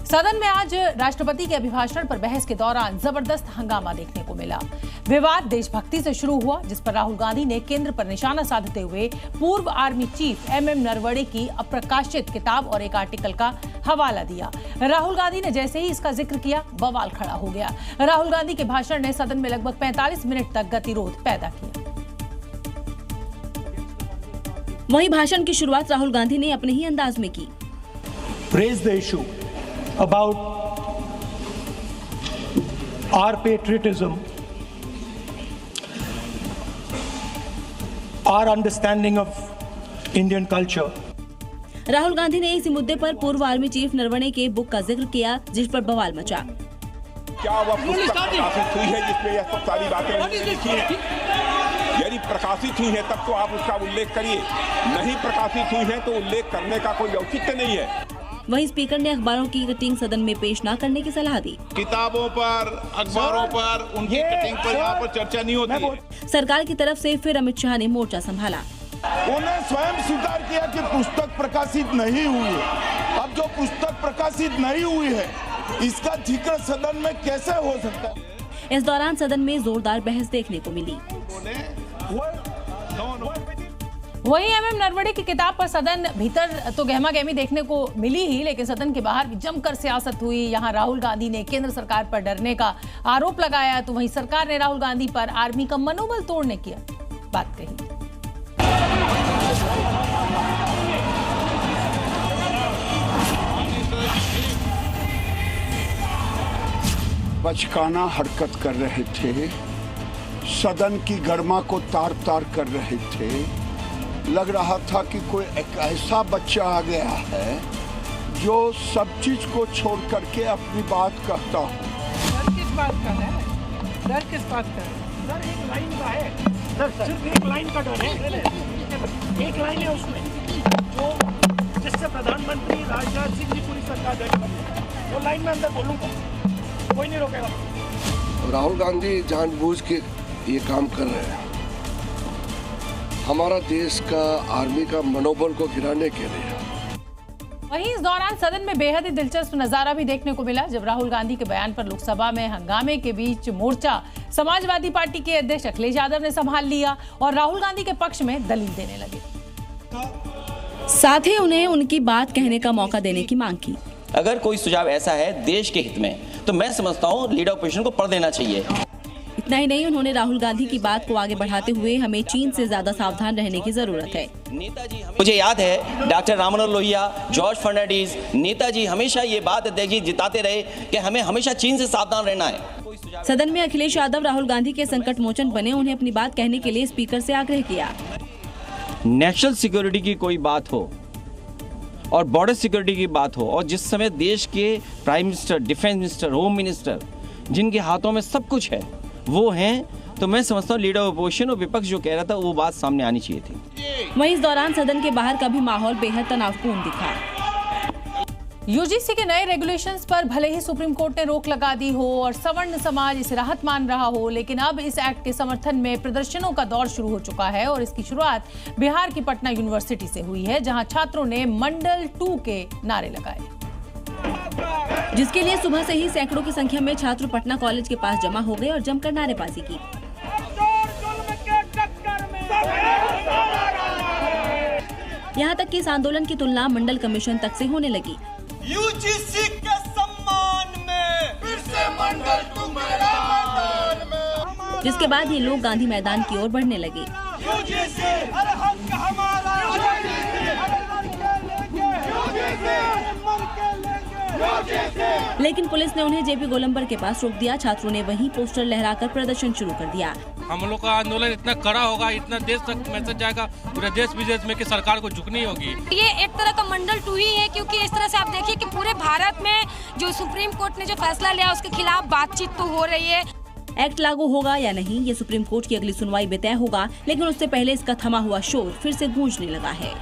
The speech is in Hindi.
सदन में आज राष्ट्रपति के अभिभाषण पर बहस के दौरान जबरदस्त हंगामा देखने को मिला। विवाद देशभक्ति से शुरू हुआ, जिस पर राहुल गांधी ने केंद्र पर निशाना साधते हुए पूर्व आर्मी चीफ MM नरवणे की अप्रकाशित किताब और एक आर्टिकल का हवाला दिया। राहुल गांधी ने जैसे ही इसका जिक्र किया, बवाल खड़ा हो गया। राहुल गांधी के भाषण ने सदन में लगभग 45 मिनट तक गतिरोध पैदा किया। वहीं भाषण की शुरुआत राहुल गांधी ने अपने ही अंदाज में की। Raise the issue about our patriotism, our understanding of Indian culture. Rahul Gandhi ने इसी मुद्दे पर पूर्व आर्मी चीफ नरवणे के बुक का जिक्र किया, जिस पर बवाल मचा। क्या वह पुस्तक प्रकाशित हुई है जिसमें यह सब सारी बातें लिखी हैं? यदि प्रकाशित हुई है तब तो आप उसका उल्लेख करिए, नहीं प्रकाशित हुई है तो उल्लेख करने का कोई औचित्य नहीं है। वहीं स्पीकर ने अखबारों की कटिंग सदन में पेश न करने की सलाह दी। किताबों पर, अखबारों पर, उनकी कटिंग पर यहाँ पर चर्चा नहीं होती है। सरकार की तरफ से फिर अमित शाह ने मोर्चा संभाला। उन्हें स्वयं स्वीकार किया कि पुस्तक प्रकाशित नहीं हुई है। अब जो पुस्तक प्रकाशित नहीं हुई है, इसका जिक्र सदन में कैसे हो सकता है? इस दौरान सदन में जोरदार बहस देखने को मिली। वहीं MM नरवणे की किताब पर सदन भीतर तो गहमा-गहमी देखने को मिली ही, लेकिन सदन के बाहर भी जमकर सियासत हुई। यहां राहुल गांधी ने केंद्र सरकार पर डरने का आरोप लगाया, तो वहीं सरकार ने राहुल गांधी पर आर्मी का मनोबल तोड़ने की बात कही। बचकाना हरकत कर रहे थे, सदन की गर्मा को तार-तार कर रहे थे। लग रहा था कि कोई एक ऐसा बच्चा आ गया है जो सब चीज को छोड़ करके अपनी बात कहता हूँ। डर किस बात का है? डर किस बात का है? सर एक लाइन का है, सिर्फ एक लाइन का डर है। एक लाइन है उसमें जो जिससे प्रधानमंत्री राजनाथ सिंह जी पूरी सरकार डरी। वो लाइन में अंदर बोलूँगा, कोई नहीं रोकेगा। राहुल गांधी जानबूझ के ये काम कर रहे हैं, हमारा देश का आर्मी का मनोबल को गिराने के लिए। वहीं इस दौरान सदन में बेहद ही दिलचस्प नजारा भी देखने को मिला, जब राहुल गांधी के बयान पर लोकसभा में हंगामे के बीच मोर्चा समाजवादी पार्टी के अध्यक्ष अखिलेश यादव ने संभाल लिया और राहुल गांधी के पक्ष में दलील देने लगे। साथ ही उन्हें उनकी बात कहने का मौका देने की मांग की। अगर कोई सुझाव ऐसा है देश के हित में, तो मैं समझता हूँ लीडर ऑपोजिशन को पढ़ देना चाहिए। इतना ही नहीं, उन्होंने राहुल गांधी की बात को आगे बढ़ाते हुए हमें चीन से ज्यादा सावधान रहने की जरूरत है। नेताजी, मुझे याद है डॉक्टर राम मनोहर लोहिया, जॉर्ज फर्नांडिस, नेताजी हमेशा ये बात अध्यक्ष जी जिताते रहे कि हमें हमेशा चीन से सावधान रहना है। सदन में अखिलेश यादव राहुल गांधी के संकट मोचन बने, उन्हें अपनी बात कहने के लिए स्पीकर से आग्रह किया। नेशनल सिक्योरिटी की कोई बात हो और बॉर्डर सिक्योरिटी की बात हो, और जिस समय देश के prime minister, defence minister, home minister, जिनके हाथों में सब कुछ है, वो हैं, तो मैं समझता हूँ लीडर अपोजिशन और विपक्ष जो कह रहा था वो बात सामने आनी चाहिए थी। वहीं इस दौरान सदन के बाहर का भी माहौल बेहद तनावपूर्ण दिखा। UGC के नए रेगुलेशंस पर भले ही सुप्रीम कोर्ट ने रोक लगा दी हो और सवर्ण समाज इसे राहत मान रहा हो, लेकिन अब इस एक्ट के समर्थन में प्रदर्शनों का दौर शुरू हो चुका है और इसकी शुरुआत बिहार की पटना यूनिवर्सिटी से हुई है, जहां छात्रों ने मंडल 2 के नारे लगाए, जिसके लिए सुबह से ही सैकड़ों की संख्या में छात्र पटना कॉलेज के पास जमा हो गए और जमकर नारेबाजी की। यहाँ तक कि इस आंदोलन की तुलना मंडल कमीशन तक से होने लगी। UGC के सम्मान में फिर से मंडल 2 मैदान में। जिसके बाद ये लोग गांधी मैदान की ओर बढ़ने लगे। लेकिन पुलिस ने उन्हें JP गोलंबर के पास रोक दिया। छात्रों ने वहीं पोस्टर लहराकर प्रदर्शन शुरू कर दिया। हम लोग का आंदोलन इतना कड़ा होगा, इतना देश तक मैसेज जाएगा पूरे देश विदेश में कि सरकार को झुकनी होगी। ये एक तरह का मंडल 2 ही है, क्योंकि इस तरह से आप देखिए कि पूरे भारत में जो सुप्रीम कोर्ट ने जो फैसला लिया उसके खिलाफ बातचीत तो हो रही है। एक्ट लागू होगा या नहीं, ये सुप्रीम कोर्ट की अगली सुनवाई में तय होगा, लेकिन उससे पहले इसका थमा हुआ शोर फिर से गूंजने लगा है।